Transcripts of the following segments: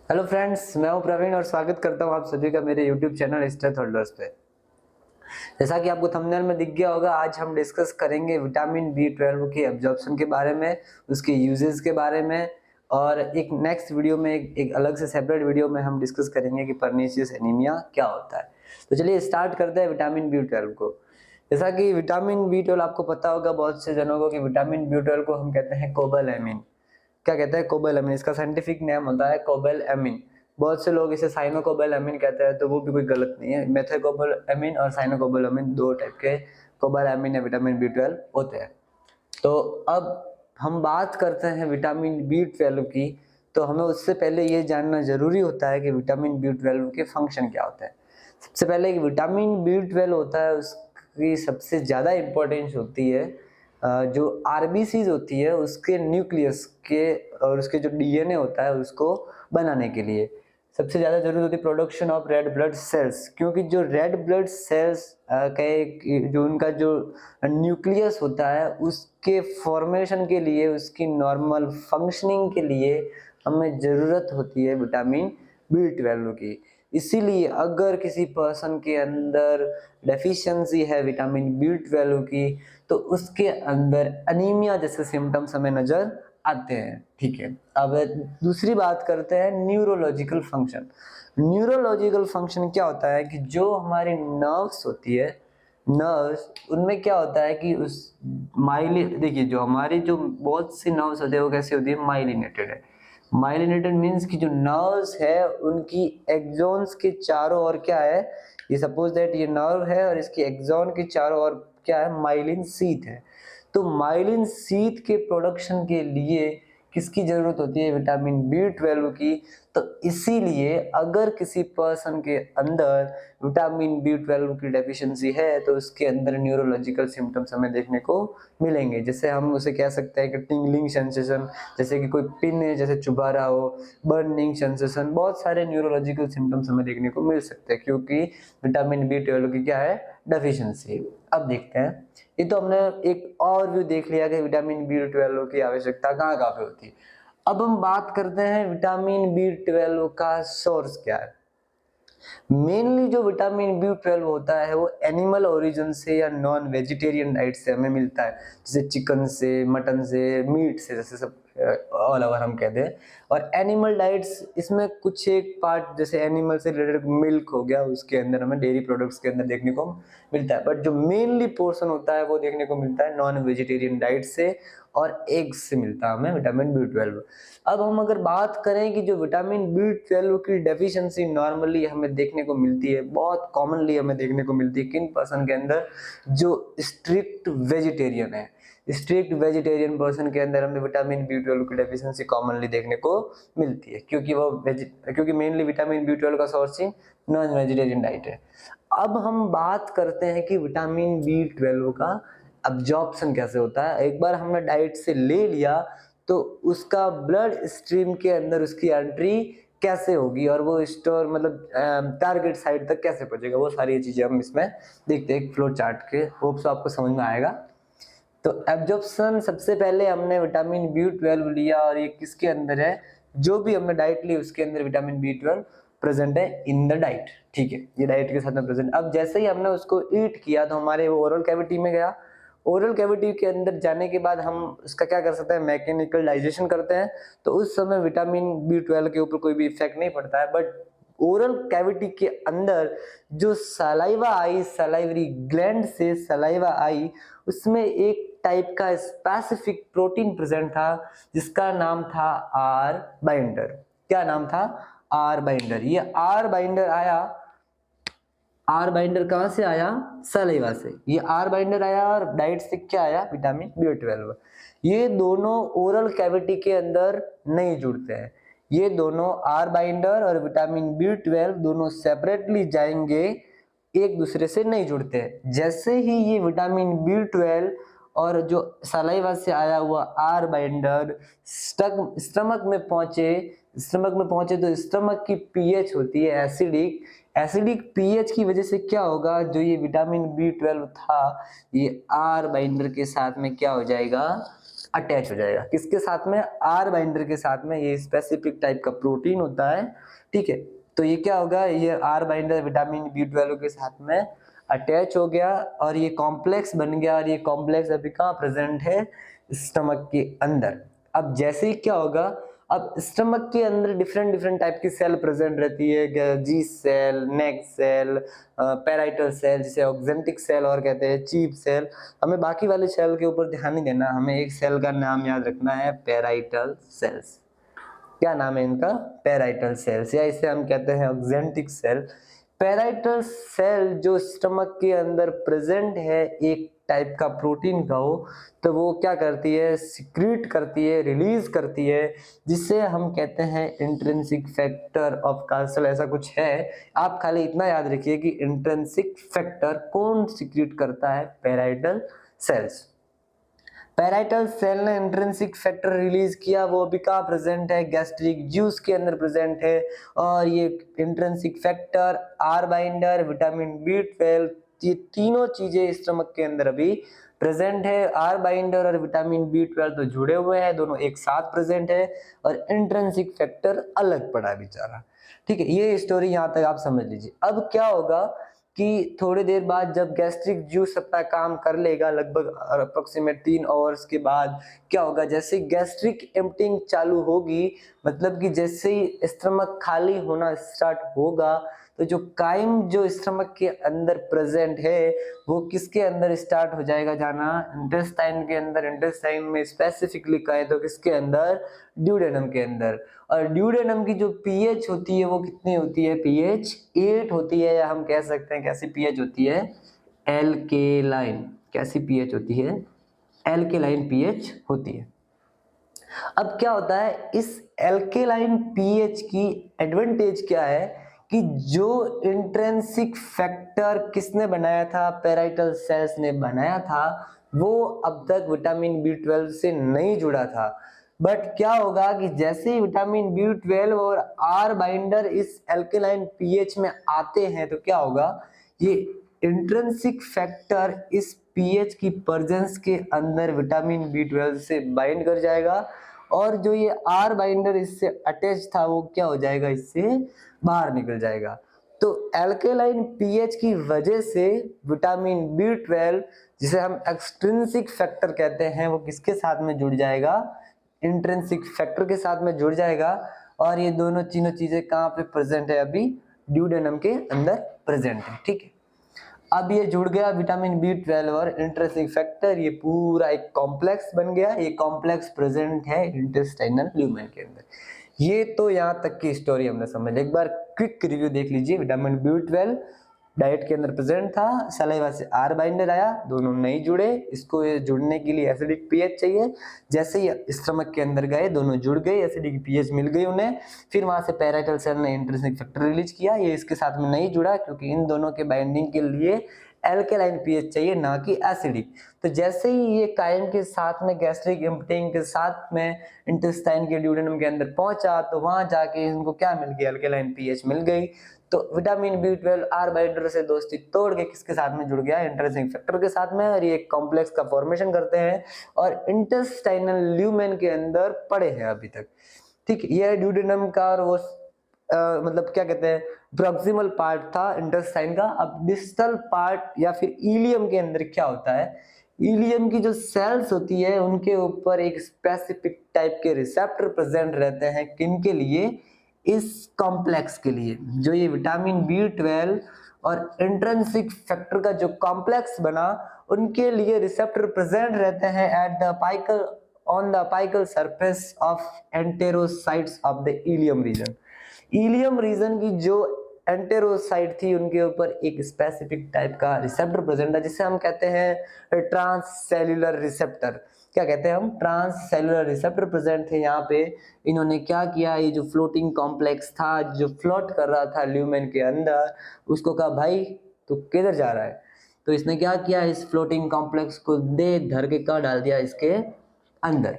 Hello friends, मैं हूं प्रवीण और स्वागत करता हूं आप सभी का मेरे यूट्यूब चैनल स्ट्रेंथ होल्डर्स पे। जैसा कि आपको थंबनेल में दिख गया होगा, आज हम डिस्कस करेंगे विटामिन बी 12 के एब्जॉर्प्शन के बारे में, उसके यूजेस के बारे में, और एक नेक्स्ट वीडियो में एक अलग से सेपरेट वीडियो में हम डिस्कस करेंगे कि परनीशियस एनीमिया क्या होता है। तो चलिए स्टार्ट करते हैं विटामिन बी 12 को। जैसा कि विटामिन बी 12 आपको पता होगा बहुत से जनों को कि विटामिन बी 12 को हम कहते हैं कोबालैमिन। क्या कहते हैं? कोबालैमिन। इसका साइंटिफिक नेम होता है कोबालैमिन। बहुत से लोग इसे साइनोकोबालैमिन कहते हैं, तो वो भी कोई गलत नहीं है। मेथाकोबालैमिन और साइनोकोबालैमिन दो टाइप के कोबालैमिन या विटामिन बी 12 होते हैं। तो अब हम बात करते हैं विटामिन बी 12 की, तो हमें उससे पहले ये जानना जरूरी होता है कि विटामिन बी 12 के फंक्शन क्या होते हैं। सबसे पहले विटामिन बी 12 होता है, उसकी सबसे ज़्यादा इम्पोर्टेंस होती है जो आरबीसीज होती है उसके न्यूक्लियस के और उसके जो डीएनए होता है उसको बनाने के लिए सबसे ज़्यादा जरूरत होती है production of red blood cells. क्योंकि जो रेड ब्लड सेल्स जो उनका जो न्यूक्लियस होता है उसके फॉर्मेशन के लिए, उसकी नॉर्मल फंक्शनिंग के लिए हमें ज़रूरत होती है विटामिन बी 12 की। इसीलिए अगर किसी पर्सन के अंदर डेफिशिएंसी है विटामिन बी 12 की, तो उसके अंदर अनीमिया जैसे सिम्टम्स हमें नजर आते हैं। ठीक है, अब दूसरी बात करते हैं न्यूरोलॉजिकल फंक्शन। न्यूरोलॉजिकल फंक्शन क्या होता है कि जो हमारी नर्व्स होती है, नर्व्स उनमें क्या होता है कि उस देखिए जो हमारी जो बहुत सी नर्व्स होती है वो कैसे होती है? माइलिनेटेड है। माइलिनेटेड मीन्स कि जो नर्व्स है उनकी एक्सॉन्स के चारों ओर क्या है? ये सपोज दैट ये नर्व है और इसकी एक्सॉन के चारों ओर क्या है? माइलिन शीथ है। तो माइलिन शीथ के प्रोडक्शन के लिए किसकी जरूरत होती है? विटामिन बी 12 की। तो इसीलिए अगर किसी पर्सन के अंदर विटामिन बी 12 की डेफिशिएंसी है तो उसके अंदर न्यूरोलॉजिकल सिम्टम्स हमें देखने को मिलेंगे। जैसे हम उसे कह सकते हैं कि टिंगलिंग सेंसेशन, जैसे कि कोई पिन है जैसे चुभा रहा हो, बर्निंग सेंसेशन, बहुत सारे न्यूरोलॉजिकल सिम्टम्स हमें देखने को मिल सकते हैं क्योंकि विटामिन बी 12 की क्या है? डेफिशिएंसी। अब देखते हैं, ये तो हमने एक और व्यू देख लिया कि विटामिन बी 12 की आवश्यकता कहाँ कहाँ पे होती है। अब हम बात करते हैं विटामिन बी 12 का सोर्स क्या है। मेनली जो विटामिन बी 12 होता है वो एनिमल ओरिजिन से या नॉन वेजिटेरियन डाइट से हमें मिलता है, जैसे चिकन से, मटन से, मीट से, जैसे सब ऑल ओवर हम कहते हैं। और एनिमल डाइट्स इसमें कुछ एक पार्ट जैसे एनिमल से रिलेटेड मिल्क हो गया, उसके अंदर हमें डेयरी प्रोडक्ट्स के अंदर देखने को मिलता है। बट जो मेनली पोर्शन होता है वो देखने को मिलता है नॉन वेजिटेरियन डाइट से और एग्स से मिलता है हमें विटामिन बी 12। अब हम अगर बात करें कि जो विटामिन बी 12 की डेफिशिएंसी नॉर्मली हमें देखने को मिलती है, बहुत कॉमनली हमें देखने को मिलती है किन पर्सन के अंदर? जो स्ट्रिक्ट वेजिटेरियन है। स्ट्रिक्ट वेजिटेरियन पर्सन के अंदर हमें विटामिन बी 12 की डेफिशिएंसी कॉमनली देखने को मिलती है क्योंकि मेनली विटामिन बी 12 का सोर्स ही नॉन वेजिटेरियन डाइट है। अब हम बात करते हैं कि विटामिन बी 12 का अब्जॉर्प्शन कैसे होता है। एक बार हमने डाइट से ले लिया तो उसका ब्लड स्ट्रीम के अंदर उसकी एंट्री कैसे होगी और वो स्टोर मतलब टारगेट साइट तक कैसे पहुंचेगा, वो सारी चीजें हम इसमें देखते हैं फ्लो चार्ट के। होप सो आपको समझ में आएगा। तो एब्जॉर्प्शन, सबसे पहले हमने विटामिन बी 12 लिया और ये किसके अंदर है? जो भी हमने डाइट ली उसके अंदर विटामिन बी 12 प्रेजेंट है इन द डाइट। ठीक है, ये डाइट के साथ में प्रेजेंट। अब जैसे ही हमने उसको ईट किया तो हमारे वो ओरल कैविटी में गया। ओरल कैविटी के अंदर जाने के बाद हम उसका क्या कर सकते हैं? मैकेनिकल डाइजेशन करते हैं। तो उस समय विटामिन बी 12 के ऊपर कोई भी इफेक्ट नहीं पड़ता है। बट ओरल कैविटी के अंदर जो सलाइवा आई, सलाइवरी ग्लैंड से सलाइवा आई, उसमें एक टाइप का स्पेसिफिक प्रोटीन प्रेजेंट था जिसका नाम था आर बाइंडर। क्या नाम था? R binder. ये आर बाइंडर आया। आर बाइंडर कहां से आया? सलाइवा से। ये आर बाइंडर आया और डाइट से क्या आया? Vitamin B 12। ये दोनों ओरल कैविटी के अंदर नहीं जुड़ते हैं। ये दोनों आर बाइंडर और विटामिन बी 12 दोनों सेपरेटली जाएंगे, एक दूसरे से नहीं जुड़ते हैं। जैसे ही ये विटामिन बी 12 और जो सलाइवा से आया हुआ आर बाइंडर स्टमक में पहुंचे, तो स्टमक की पीएच होती है एसिडिक। एसिडिक पीएच की वजह से क्या होगा? जो ये विटामिन बी 12 था ये आर बाइंडर के साथ में क्या हो जाएगा? अटैच हो जाएगा, किसके साथ में, आर बाइंडर के साथ में। ये स्पेसिफिक टाइप का प्रोटीन होता है, ठीक है। तो ये क्या होगा, ये आर बाइंडर विटामिन B12 के साथ में अटैच हो गया और ये कॉम्प्लेक्स बन गया, और ये कॉम्प्लेक्स अभी कहाँ प्रेजेंट है, स्टमक के अंदर। अब जैसे ही क्या होगा, अब स्टमक के अंदर डिफरेंट डिफरेंट टाइप की सेल प्रेजेंट रहती है, जी सेल, नेक सेल, पैराइटल सेल, जिसे ऑक्जेंटिक सेल और कहते हैं, चीफ सेल। हमें बाकी वाले सेल के ऊपर ध्यान नहीं देना, हमें एक सेल का नाम याद रखना है, पैराइटल सेल्स। क्या नाम है इनका, पैराइटल सेल्स, या इसे हम कहते हैं ऑक्जेंटिक सेल। पैराइटल सेल जो स्टमक के अंदर प्रेजेंट है, एक टाइप का प्रोटीन का हो, तो वो क्या करती है, सिक्रीट करती है, रिलीज करती है, जिसे हम कहते हैं इंट्रिंसिक फैक्टर ऑफ कार्सल, ऐसा कुछ है। आप खाली इतना याद रखिए कि इंट्रिंसिक फैक्टर कौन सिक्रीट करता है, पैराइटल सेल्स। पैराइटल सेल ने इंट्रिंसिक फैक्टर रिलीज किया, वो भी कहाँ प्रेजेंट है, गैस्ट्रिक जूस के अंदर प्रेजेंट है। और ये intrinsic factor, R binder, vitamin B12, ये तीनों चीजें स्टमक के अंदर अभी प्रेजेंट है। आर बाइंडर और विटामिन B12 तो जुड़े हुए हैं, दोनों एक साथ प्रेजेंट है, और इंट्रिंसिक फैक्टर अलग पड़ा बेचारा, ठीक है। ये स्टोरी यहाँ तक आप समझ लीजिए। अब क्या होगा कि थोड़ी देर बाद जब गैस्ट्रिक जूस अपना काम कर लेगा, लगभग अप्रोक्सीमेट 3 आवर्स के बाद क्या होगा, जैसे गैस्ट्रिक एम्प्टिंग चालू होगी, मतलब कि जैसे ही स्टमक खाली होना स्टार्ट होगा, तो जो काइम जो स्टमक के अंदर प्रेजेंट है, वो किसके अंदर स्टार्ट हो जाएगा जाना, इंटेस्टाइन के अंदर। इंटेस्टाइन में स्पेसिफिकली कहे तो किसके अंदर, ड्यूडेनम के अंदर। और ड्यूडेनम की जो पीएच होती है वो कितनी होती है, पीएच 8 होती है, या हम कह सकते हैं कैसी पीएच होती है, एल्केलाइन। कैसी पीएच होती है, एल्केलाइन पीएच होती है। अब क्या होता है, इस एल्केलाइन पीएच की एडवांटेज क्या है कि जो इंट्रिंसिक फैक्टर किसने बनाया था, पैराइटल सेल्स ने बनाया था, वो अब तक विटामिन B12 से नहीं जुड़ा था। बट क्या होगा कि जैसे ही विटामिन B12 और आर बाइंडर इस एल्केलाइन पीएच में आते हैं, तो क्या होगा, ये इंट्रिंसिक फैक्टर इस पीएच की प्रेजेंस के अंदर विटामिन B12 से बाइंड कर जाएगा, और जो ये आर बाइंडर इससे अटैच था, वो क्या हो जाएगा, इससे बाहर निकल जाएगा। तो एल्केलाइन पीएच की वजह से विटामिन B12, जिसे हम एक्सट्रिंसिक फैक्टर कहते हैं, वो किसके साथ में जुड़ जाएगा, इंट्रिंसिक फैक्टर के साथ में जुड़ जाएगा। और ये दोनों तीनों चीजें कहाँ पे प्रेजेंट है, अभी ड्यूडेनम के अंदर प्रेजेंट है, ठीक है। अब ये जुड़ गया विटामिन B12 और इंट्रिंसिक फैक्टर, ये पूरा एक कॉम्प्लेक्स बन गया। ये कॉम्प्लेक्स प्रेजेंट है इंटेस्टाइनल ल्यूमेन के अंदर। ये तो यहाँ तक की स्टोरी हमने समझ। एक बार क्विक रिव्यू देख लीजिए। विटामिन B12 डाइट के अंदर प्रेजेंट था, सलाइवा से आर बाइंडर आया, दोनों नहीं जुड़े, इसको ये जुड़ने के लिए एसिडिक पीएच चाहिए। जैसे ही स्टमक के अंदर गए, दोनों जुड़ गए, एसिडिक पीएच मिल गई उन्हें। फिर वहां से पैराइटल सेल ने इंट्रिंसिक फैक्टर रिलीज किया, ये इसके साथ में नहीं जुड़ा, क्योंकि इन दोनों के बाइंडिंग के लिए एल्केलाइन पीएच चाहिए, ना कि एसिडिक। तो जैसे ही ये कायम के साथ में गैस्ट्रिक एम्प्टिंग के साथ में इंटेस्टाइन के ड्यूडेनम के अंदर पहुंचा, तो वहां जाके इनको क्या मिल गया, एल्केलाइन पीएच मिल गई। तो विटामिन B12 आर बाइंडर से दोस्ती तोड़ के किसके साथ में जुड़ गया, इंट्रिंसिक फैक्टर के साथ में, और ये एक कॉम्प्लेक्स का फॉर्मेशन करते हैं और इंटेस्टाइनल ल्यूमेन के अंदर पड़े हैं अभी तक, ठीक है। ये ड्यूडेनम का और वो मतलब क्या कहते हैं, प्रॉक्सिमल पार्ट था इंटेस्टाइन का। अब डिस्टल पार्ट या फिर इलियम के अंदर क्या होता है, इलियम की जो सेल्स होती है, उनके ऊपर एक स्पेसिफिक टाइप के रिसेप्टर प्रेजेंट रहते हैं, किनके लिए, इस कॉम्प्लेक्स के लिए। जो ये विटामिन B12 और इंट्रिंसिक फैक्टर का जो कॉम्प्लेक्स बना, उनके लिए रिसेप्टर प्रेजेंट रहते हैं at the apical, on the apical surface of enterocytes of the ileum region. Ileum region की जो एंटेरोसाइट थी, उनके ऊपर एक स्पेसिफिक टाइप का रिसेप्टर प्रेजेंट है, जिसे हम कहते हैं ट्रांससेल्युलर रिसेप्टर। क्या कहते हैं हम, ट्रांससेल्युलर रिसेप्टर प्रेजेंट थे यहाँ पे। इन्होंने क्या किया, ये जो फ्लोटिंग कॉम्प्लेक्स था, जो फ्लोट कर रहा था ल्यूमेन के अंदर, उसको कहा भाई तो किधर जा रहा है। तो इसने क्या किया, इस फ्लोटिंग कॉम्प्लेक्स को दे धर के कहाँ डाल दिया, इसके अंदर,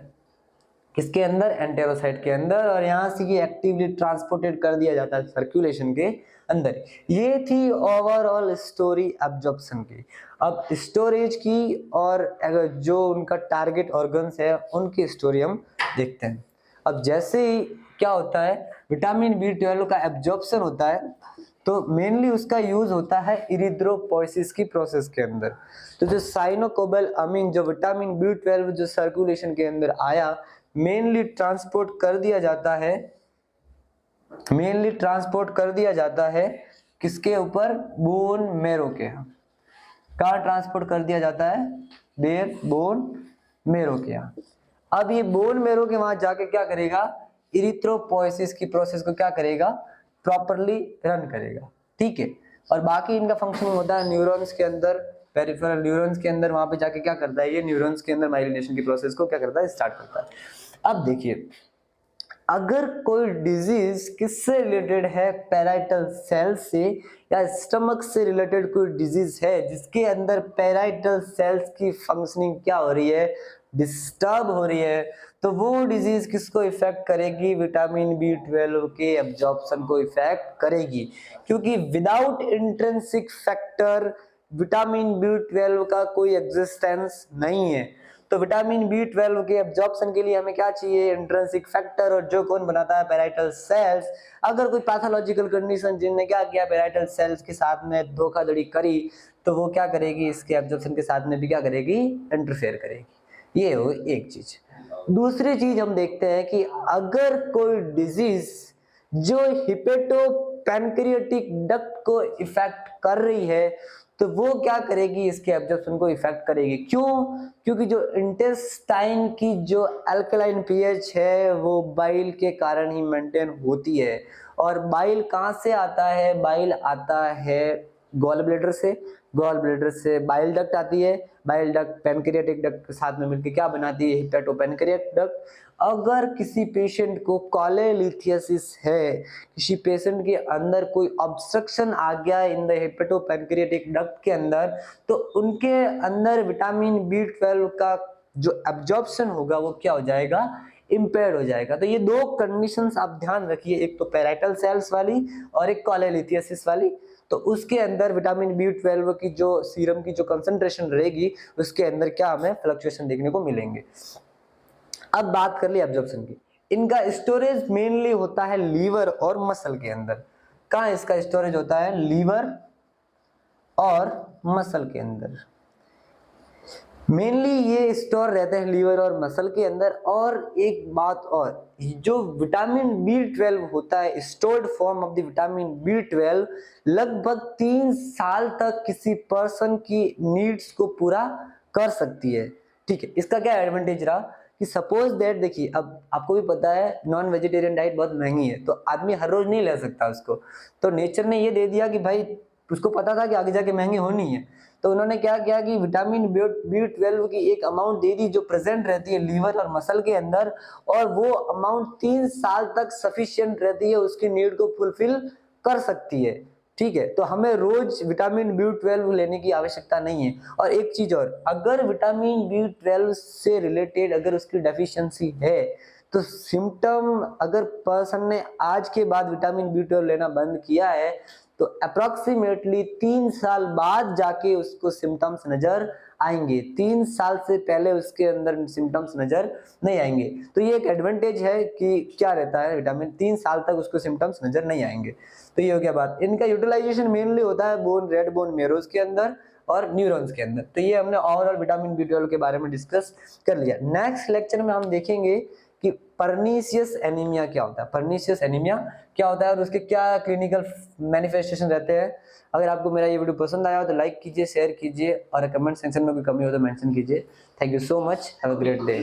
किसके अंदर, एंटेरोसाइट के अंदर, और यहाँ से ये एक्टिवली ट्रांसपोर्टेड कर दिया जाता है सर्कुलेशन के अंदर। ये थी ओवरऑल स्टोरी एब्जॉर्प्शन की। अब स्टोरेज की और अगर जो उनका टारगेट ऑर्गन्स है उनकी स्टोरी हम देखते हैं। अब जैसे ही क्या होता है, विटामिन बी 12 का एब्जॉर्प्शन होता है तो मेनली उसका यूज होता है इरिथ्रोपोइसिस की प्रोसेस के अंदर। तो जो साइनोकोबल अमीन, जो विटामिन बी 12 जो सर्कुलेशन के अंदर आया, मेनली ट्रांसपोर्ट कर दिया जाता है किसके ऊपर, बोन मेरो के। कहाँ ट्रांसपोर्ट कर दिया जाता है, देर बोन मेरो के यहाँ। अब ये बोन मेरो के वहां जाके क्या करेगा, इरिथ्रोपोइसिस की प्रोसेस को क्या करेगा, प्रॉपरली रन करेगा, ठीक है। और बाकी इनका फंक्शन होता है न्यूरॉन्स के अंदर, पेरिफेरल न्यूरॉन्स के अंदर, वहां पे जाके क्या करता है, ये न्यूरॉन्स के अंदर माइलिनेशन की प्रोसेस को क्या करता है, स्टार्ट करता है। अब देखिए, अगर कोई डिजीज किससे रिलेटेड है, पैराइटल सेल से या स्टमक से रिलेटेड कोई डिजीज है जिसके अंदर पैराइटल सेल्स की फंक्शनिंग क्या हो रही है, डिस्टर्ब हो रही है, तो वो डिजीज किसको इफेक्ट करेगी, विटामिन बी 12 के एब्जॉर्प्शन को इफेक्ट करेगी। क्योंकि without intrinsic factor vitamin B 12 का कोई एग्जिस्टेंस नहीं है। तो विटामिन बी 12 के एब्जॉर्प्शन के लिए हमें क्या चाहिए, इंट्रिंसिक फैक्टर, और जो कौन बनाता है, पैराइटल सेल्स। अगर कोई पैथोलॉजिकल कंडीशन जिनने क्या किया, पैराइटल सेल्स के साथ में धोखाधड़ी करी, तो वो क्या करेगी, इसके एब्जॉर्प्शन के साथ में भी क्या करेगी, इंटरफेयर करेगी। ये हो एक चीज। दूसरी चीज हम देखते हैं कि अगर कोई डिजीज जो हिपेटो पैनक्रियाटिक डक्ट को इफेक्ट कर रही है, तो वो क्या करेगी, इसके एब्जॉर्प्शन को इफेक्ट करेगी। क्यों? क्योंकि जो इंटेस्टाइन की जो अल्कलाइन पीएच है वो बाइल के कारण ही मेंटेन होती है। और बाइल कहाँ से आता है, बाइल आता है गॉल ब्लैडर से, गॉल ब्लैडर से बाइल डक्ट आती है, बाइल डक्ट पैनक्रियाटिक डक्ट के साथ में मिलकर क्या बनाती है, हिपेटोपैनक्रियाटिक डक्ट। अगर किसी पेशेंट को कॉलेलिथियासिस है, किसी पेशेंट के अंदर कोई ऑब्स्ट्रक्शन आ गया इन द हिपेटोपैनक्रियाटिक डक्ट के अंदर, तो उनके अंदर विटामिन बी 12 का जो एब्जॉर्प्शन होगा वो क्या हो जाएगा, इम्पेयर्ड हो जाएगा। तो ये दो कंडीशंस आप ध्यान रखिए, एक तो पैराइटल सेल्स वाली और एक कॉलेलिथियासिस वाली। तो उसके अंदर विटामिन बी 12 की जो सीरम की जो कंसंट्रेशन रहेगी उसके अंदर क्या हमें फ्लक्चुएशन देखने को मिलेंगे। अब बात कर ली एब्जॉर्प्शन की। इनका स्टोरेज मेनली होता है लीवर और मसल के अंदर। कहाँ इसका स्टोरेज होता है, लीवर और मसल के अंदर। मेनली ये स्टोर रहते हैं लीवर और मसल के अंदर। और एक बात और, जो विटामिन बी 12 होता है, stored form of the vitamin B 12 लगभग 3 साल तक किसी पर्सन की नीड्स को पूरा कर सकती है, ठीक है। इसका क्या एडवांटेज रहा कि सपोज दैट, देखिए अब आपको भी पता है नॉन वेजिटेरियन डाइट बहुत महंगी है, तो आदमी हर रोज नहीं ले सकता उसको। तो नेचर ने ये दे दिया कि भाई उसको पता था कि आगे जाके महंगी होनी है, तो उन्होंने क्या किया कि विटामिन बी 12 की एक अमाउंट दे दी जो प्रेजेंट रहती है लीवर और मसल के अंदर, और वो अमाउंट 3 साल तक सफिशिएंट रहती है, उसकी नीड को फुलफिल कर सकती है, ठीक है। तो हमें रोज विटामिन बी 12 लेने की आवश्यकता नहीं है। और एक चीज और, अगर विटामिन बी 12 से रिलेटेड अगर उसकी डेफिशिएंसी है, तो सिम्टम, अगर पर्सन ने आज के बाद विटामिन बी 12 लेना बंद किया है, तो अप्रोक्सीमेटली 3 साल बाद जाके उसको सिम्टम्स नजर आएंगे। 3 साल से पहले उसके अंदर सिम्टम्स नजर नहीं आएंगे। तो ये एक एडवांटेज है कि क्या रहता है, विटामिन 3 साल तक उसको सिम्टम्स नजर नहीं आएंगे। तो ये हो गया बात। इनका यूटिलाइजेशन मेनली होता है बोन, रेड बोन मेरोज के अंदर और न्यूरॉन्स के अंदर। तो ये हमने ओवरऑल विटामिन बी 12 के बारे में डिस्कस कर लिया। नेक्स्ट लेक्चर में हम देखेंगे कि पर्नीशियस एनीमिया क्या होता है, पर्नीशियस एनीमिया क्या होता है और उसके क्या क्लिनिकल मैनिफेस्टेशन रहते हैं। अगर आपको मेरा ये वीडियो पसंद आया हो तो लाइक कीजिए, शेयर कीजिए, और कमेंट सेक्शन में कोई कमी हो तो मेंशन कीजिए। Thank you so much, have a great day.